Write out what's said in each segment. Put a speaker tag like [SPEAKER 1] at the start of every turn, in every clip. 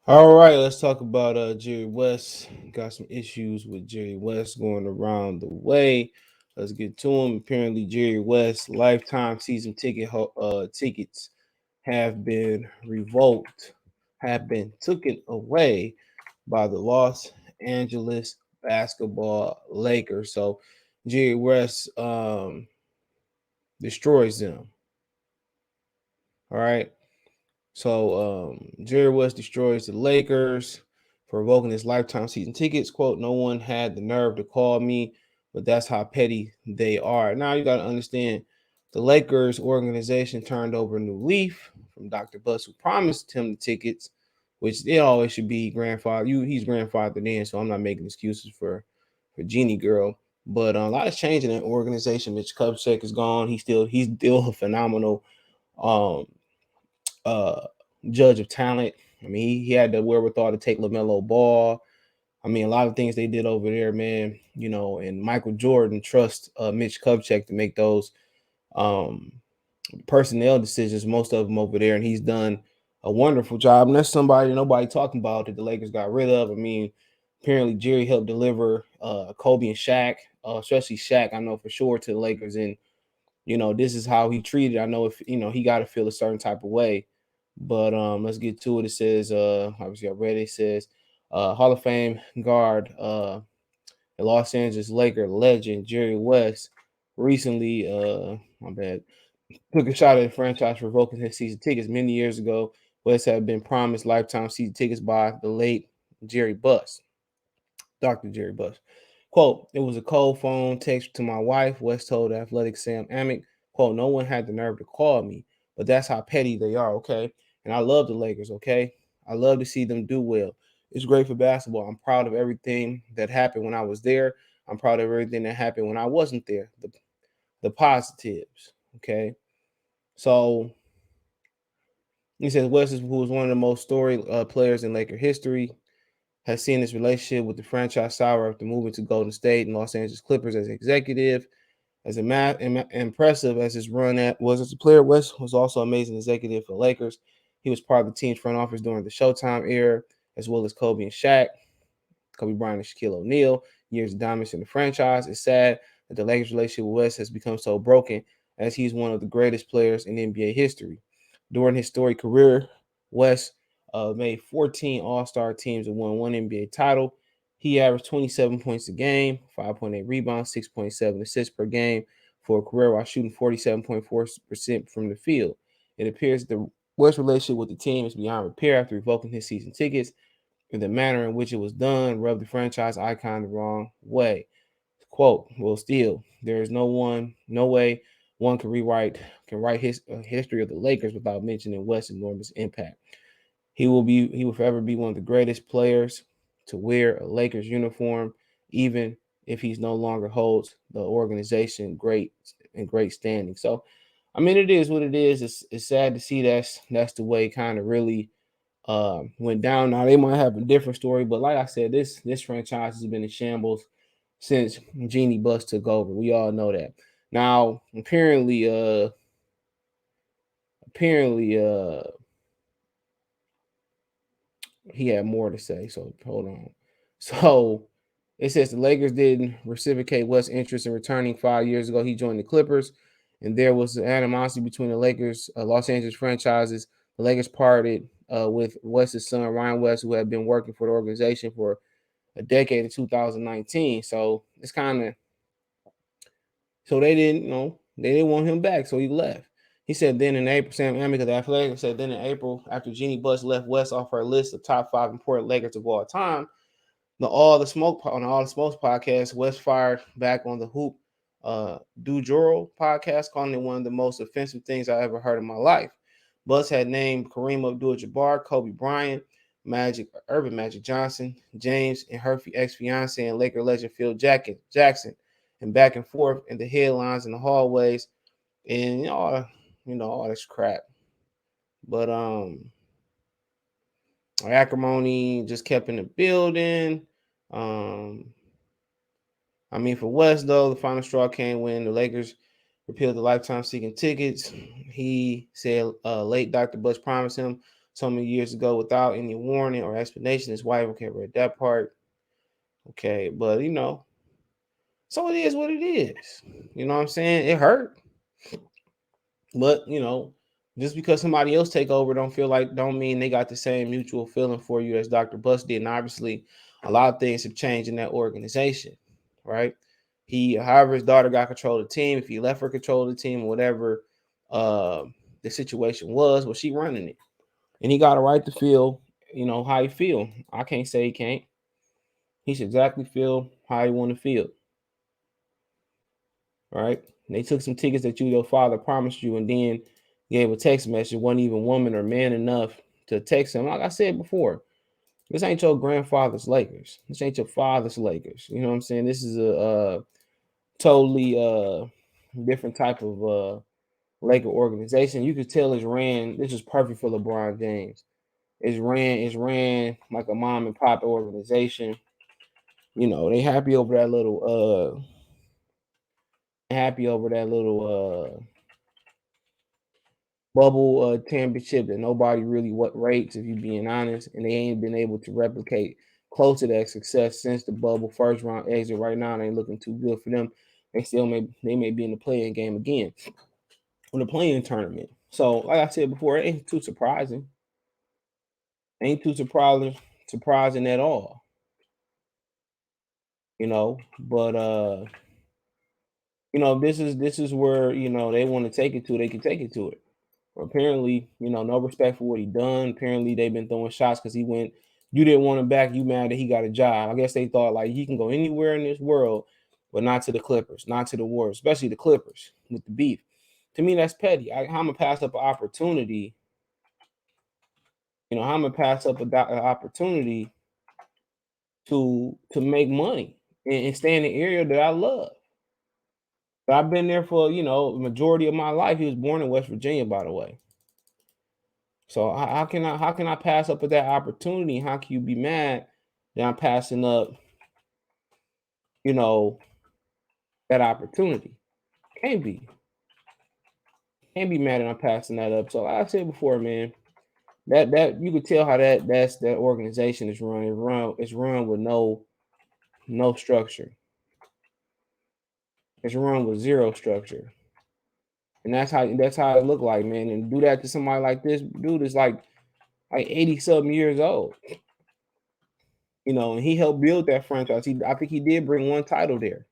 [SPEAKER 1] All right, let's talk about Jerry West. Got some issues with Jerry West going around the way. Let's get to him. Apparently, Jerry West lifetime season tickets have been revoked, have been taken away by the Los Angeles basketball Lakers. So Jerry West destroys them. All right. So Jerry West destroys the Lakers for revoking his lifetime season tickets. Quote, no one had the nerve to call me, but that's how petty they are. Now you got to understand the Lakers organization turned over a new leaf from Dr. Bus, who promised him the tickets, which it always should be grandfather. He's grandfathered in, so I'm not making excuses for Jeanie girl. But a lot is changing in that organization. Mitch Kupchak is gone. He's still a phenomenal um uh judge of talent. I mean, he had the wherewithal to take LaMelo Ball. I mean, a lot of things they did over there, man. And Michael Jordan trusts Mitch Kupchak to make those um personnel decisions, most of them over there, and he's done a wonderful job. And that's somebody nobody talking about that the Lakers got rid of. I mean, apparently Jerry helped deliver Kobe and Shaq, especially Shaq, I know for sure, to the Lakers, and this is how he treated. I know if he got to feel a certain type of way. But let's get to it. It says, obviously I read it. It says, Hall of Fame guard, the Los Angeles Laker legend Jerry West recently, my bad, took a shot at the franchise for revoking his season tickets many years ago. West had been promised lifetime season tickets by the late Jerry Buss. Dr. Jerry Buss. Quote, it was a cold phone text to my wife, West told Athletic Sam Amick. Quote, no one had the nerve to call me, but that's how petty they are, okay? And I love the Lakers, okay? I love to see them do well. It's great for basketball. I'm proud of everything that happened when I was there. I'm proud of everything that happened when I wasn't there. The positives, okay? So he says West, who was one of the most storied players in Laker history, has seen his relationship with the franchise sour after moving to Golden State and Los Angeles Clippers as executive. As impressive as his run at was as a player, West was also an amazing executive for Lakers. He was part of the team's front office during the Showtime era, as well as Kobe and Shaq, Kobe Bryant and Shaquille O'Neal, years of dominance in the franchise. It's sad that the Lakers' relationship with West has become so broken, as he's one of the greatest players in NBA history. During his storied career, West made 14 All-Star teams and won one NBA title. He averaged 27 points a game, 5.8 rebounds, 6.7 assists per game for a career while shooting 47.4% from the field. It appears that the West relationship with the team is beyond repair after revoking his season tickets, and the manner in which it was done rubbed the franchise icon the wrong way. Quote, well, still, there is no way one can write his history of the Lakers without mentioning West's enormous impact. He will forever be one of the greatest players to wear a Lakers uniform, even if he's no longer holds the organization great standing. So, I mean, it is what it is. It's sad to see that's the way kind of really went down. Now they might have a different story, but like I said, this franchise has been in shambles since Jeanie Buss took over. We all know that. Now, apparently, he had more to say. So hold on. So it says the Lakers didn't reciprocate West's interest in returning 5 years ago. He joined the Clippers, and there was animosity between the Lakers, Los Angeles franchises. The Lakers parted with West's son Ryan West, who had been working for the organization for a decade in 2019. So it's kind of so they didn't want him back, so he left. He said then in April, Sam Amick of the Athletic said then in April, after Jeanie Buss left West off her list of top 5 important Lakers of all time, All the Smokes podcast, West fired back on the Hoop Du Joro podcast, calling it one of the most offensive things I ever heard in my life. Buss had named Kareem Abdul-Jabbar, Kobe Bryant, Urban Magic Johnson, James, and her ex-fiance and Laker legend Phil Jackson, and back and forth in the headlines in the hallways, and all this crap. But acrimony just kept in the building. Um, I mean, for West though, the final straw came when the Lakers repealed the lifetime seeking tickets. He said late Dr. Bush promised him so many years ago without any warning or explanation. His wife, okay, read that part. Okay, but so it is what it is. You know what I'm saying? It hurt. But just because somebody else take over, don't mean they got the same mutual feeling for you as Dr. Bus did. And obviously, a lot of things have changed in that organization, right? However, his daughter got control of the team. If he left her control of the team, or whatever the situation was, well, she running it, and he got a right to feel, how he feel. I can't say he can't. He should exactly feel how he want to feel, right? And they took some tickets that your father promised you, and then gave a text message. Wasn't even woman or man enough to text him. Like I said before, this ain't your grandfather's Lakers. This ain't your father's Lakers. You know what I'm saying? This is a totally different type of Laker organization. You could tell it's ran. This is perfect for LeBron James. It's ran like a mom and pop organization. They happy over that little bubble championship that nobody really what rates, if you being honest, and they ain't been able to replicate close to that success since the bubble first round exit. Right now, it ain't looking too good for them. They may be in the playing game again, or the playing tournament. So, like I said before, it ain't too surprising. Ain't too surprising at all. But this is where they want to take it to. They can take it to it. Apparently, no respect for what he done. Apparently, they've been throwing shots because he went. You didn't want him back. You mad that he got a job. I guess they thought like he can go anywhere in this world, but not to the Clippers, not to the Warriors, especially the Clippers with the beef. To me, that's petty. I'm gonna pass up an opportunity. I'm gonna pass up an opportunity to make money and stay in the area that I love. But I've been there for the majority of my life. He was born in West Virginia, by the way. So how can I pass up at that opportunity? How can you be mad that I'm passing up, you know, that opportunity? Can't be. Can't be mad that I'm passing that up. So like I said before, man, that you could tell how that organization is run. It's run with no structure. It's run with zero structure. And that's how it look like, man. And do that to somebody like this dude is like 80 something years old. And he helped build that franchise. I think he did bring one title there.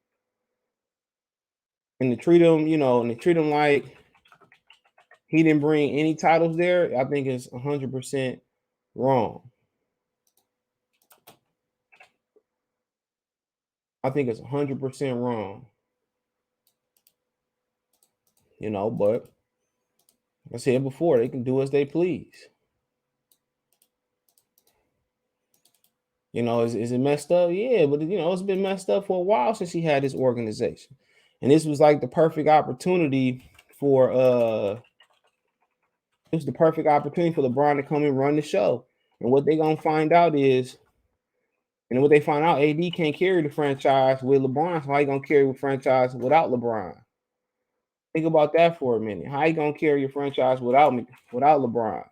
[SPEAKER 1] And to treat him like he didn't bring any titles there, I think it's 100% wrong. I think it's 100% wrong. But like I said before, they can do as they please. Is it messed up? Yeah, but it's been messed up for a while since he had this organization. And this was like the perfect opportunity for it was the perfect opportunity for LeBron to come and run the show. And what they gonna find out is, what they find out, AD can't carry the franchise with LeBron. So how you gonna carry the franchise without LeBron? Think about that for a minute. How you gonna carry your franchise without LeBron?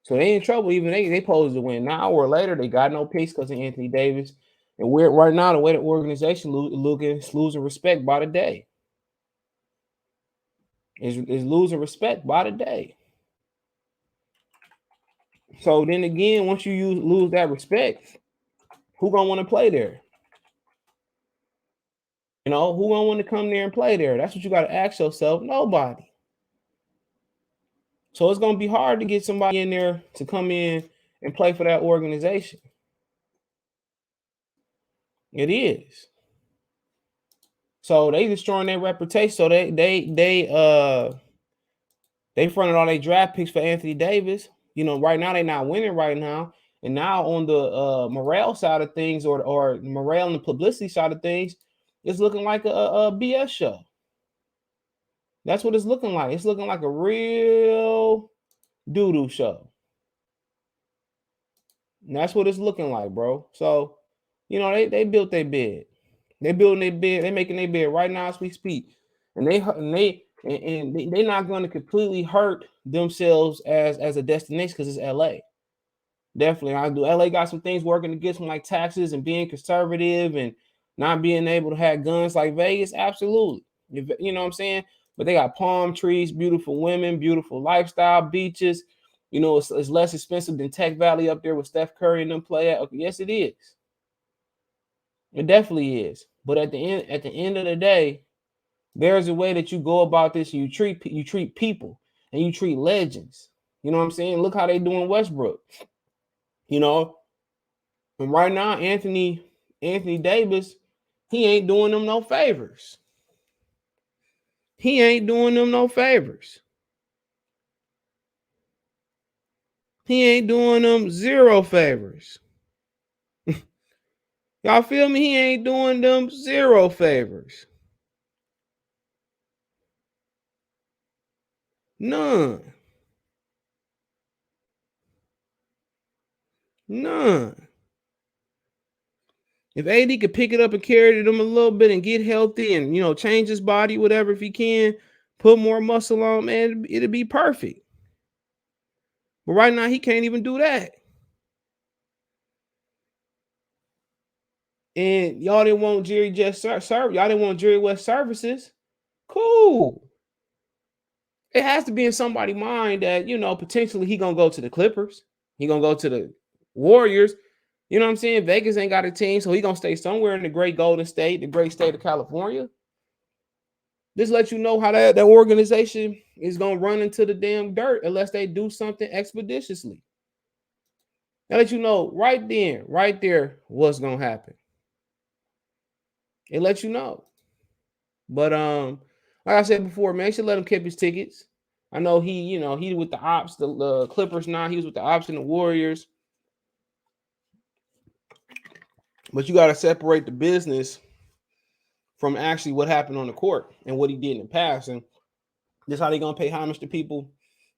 [SPEAKER 1] So they in trouble. Even they posed to win. Now or later, they got no peace because of Anthony Davis. And we're right now the way the organization losing respect by the day. Is losing respect by the day. So then again, once you lose that respect, who gonna want to play there? Who gonna want to come there and play there? That's what you got to ask yourself. Nobody. So it's gonna be hard to get somebody in there to come in and play for that organization. It is. So they destroying their reputation. So they fronted all their draft picks for Anthony Davis. Right now they're not winning right now. And now on the morale side of things, or morale and the publicity side of things, it's looking like a BS show. That's what it's looking like. It's looking like a real doo-doo show. And that's what it's looking like, bro. So, they built their bed. They building their bed. They making their bed right now as we speak. And and they're not going to completely hurt themselves as a destination because it's LA. Definitely, I do. LA got some things working against them, like taxes and being conservative and not being able to have guns like Vegas. Absolutely, you know what I'm saying. But they got palm trees, beautiful women, beautiful lifestyle, beaches. You know, it's less expensive than Tech Valley up there with Steph Curry and them play at. Okay, yes, it is. It definitely is. But at the end of the day, there's a way that you go about this. And you treat people and you treat legends. You know what I'm saying? Look how they doing Westbrook. You know, and right now, Anthony Davis, he ain't doing them no favors. He ain't doing them no favors. He ain't doing them zero favors. Y'all feel me? He ain't doing them zero favors. None. None. If AD could pick it up and carry them a little bit and get healthy and, you know, change his body, whatever, if he can, put more muscle on, man, it'd be perfect. But right now, he can't even do that. And y'all didn't want Jerry just serve. Y'all didn't want Jerry West services. Cool. It has to be in somebody's mind that, you know, potentially he gonna go to the Clippers. He gonna go to the Warriors. You know what I'm saying? Vegas ain't got a team, so he gonna stay somewhere in the great Golden State, the great state of California. This lets you know how that organization is gonna run into the damn dirt unless they do something expeditiously. That let you know right then, right there, what's gonna happen. It lets you know. But like I said before, man, should let him keep his tickets. I know he with the ops, the Clippers now. He was with the ops and the Warriors. But you got to separate the business from actually what happened on the court and what he did in the past. And this is how they gonna pay homage to people.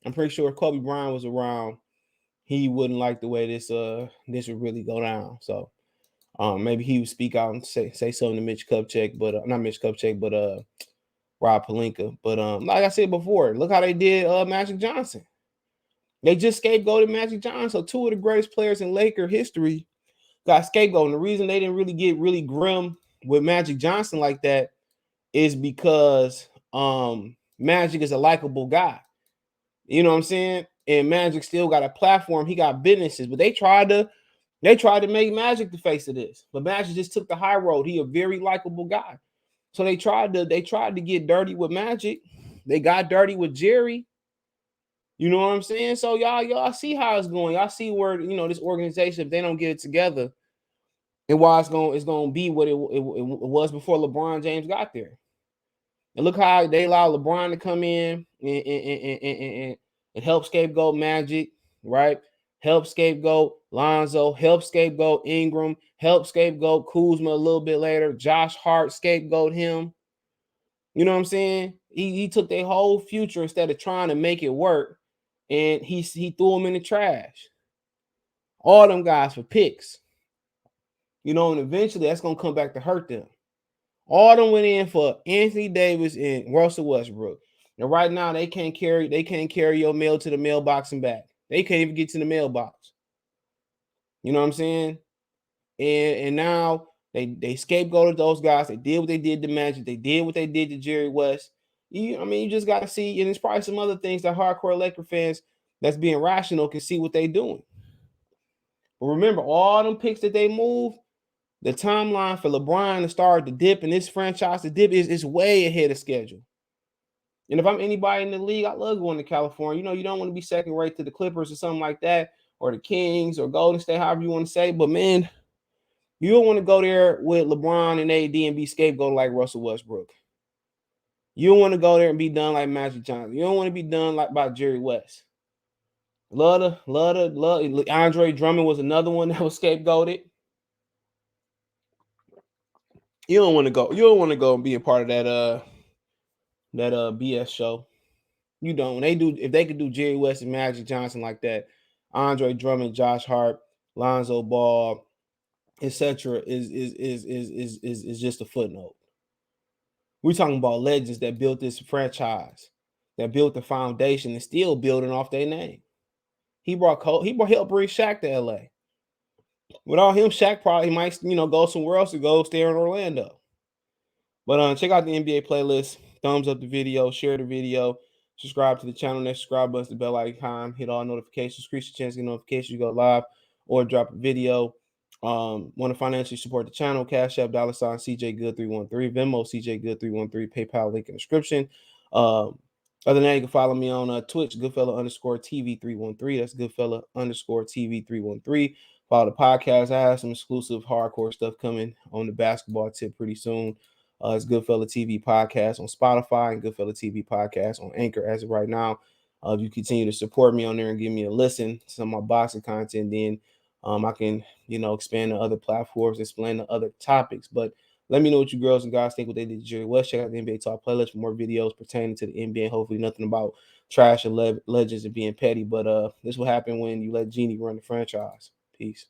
[SPEAKER 1] I'm pretty sure if Kobe Bryant was around, he wouldn't like the way this would really go down. So maybe he would speak out and say something to Mitch Kupchak, but not Mitch Kupchak, but Rob Pelinka. But like I said before, look how they did Magic Johnson. They just scapegoated Magic Johnson. So two of the greatest players in Laker history got scapegoated. And the reason they didn't really get really grim with Magic Johnson like that is because Magic is a likable guy. You know what I'm saying? And Magic still got a platform. He got businesses, but they tried to make Magic the face of this. But Magic just took the high road. He a very likable guy. So they tried to get dirty with Magic. They got dirty with Jerry. You know what I'm saying? So y'all see how it's going. Y'all see where, you know, this organization, if they don't get it together, and why it's gonna be what it was before LeBron James got there. And look how they allow LeBron to come in and help scapegoat Magic, right? Help scapegoat Lonzo, help scapegoat Ingram, help scapegoat Kuzma a little bit later. Josh Hart scapegoat him. You know what I'm saying? He took their whole future instead of trying to make it work, and he threw them in the trash. All them guys for picks. You know, and eventually that's gonna come back to hurt them. All them went in for Anthony Davis and Russell Westbrook. And right now they can't carry your mail to the mailbox and back. They can't even get to the mailbox. You know what I'm saying? And now they scapegoated those guys. They did what they did to Magic. They did what they did to Jerry West. You just got to see, and there's probably some other things that hardcore Laker fans that's being rational can see what they're doing. But remember, all them picks that they moved, the timeline for LeBron to start to dip and this franchise to dip is way ahead of schedule. And if I'm anybody in the league, I love going to California. You know, you don't want to be second rate to the Clippers or something like that, or the Kings or Golden State, however you want to say. But man, you don't want to go there with LeBron and AD and be scapegoat like Russell Westbrook. You don't want to go there and be done like Magic Johnson. You don't want to be done like by Jerry West. Love. Andre Drummond was another one that was scapegoated. You don't want to go. You don't want to go and be a part of that BS show. You don't. When they do, if they could do Jerry West and Magic Johnson like that, Andre Drummond, Josh Hart, Lonzo Ball, etc., is just a footnote. We're talking about legends that built this franchise, that built the foundation and still building off their name. He helped bring Shaq to LA. Without him, Shaq probably might, go somewhere else to go stay in Orlando. But check out the NBA playlist. Thumbs up the video, share the video, subscribe to the channel. That subscribe button, the bell icon, hit all notifications, increase your chance to get notifications. You go live or drop a video. Want to financially support the channel? Cash App $ CJ Good 313, Venmo CJ Good 313, PayPal link in the description. Other than that, you can follow me on Twitch, Goodfella_TV313. That's Goodfella_TV313. Follow the podcast. I have some exclusive hardcore stuff coming on the basketball tip pretty soon. It's Goodfella TV podcast on Spotify and Goodfella TV podcast on Anchor as of right now. If you continue to support me on there and give me a listen to some of my boxing content, then I can, expand to other platforms, explain to other topics. But let me know what you girls and guys think what they did to Jerry West. Check out the NBA Talk playlist for more videos pertaining to the NBA. Hopefully nothing about trash and legends and being petty. But this will happen when you let Jeanie run the franchise. Peace.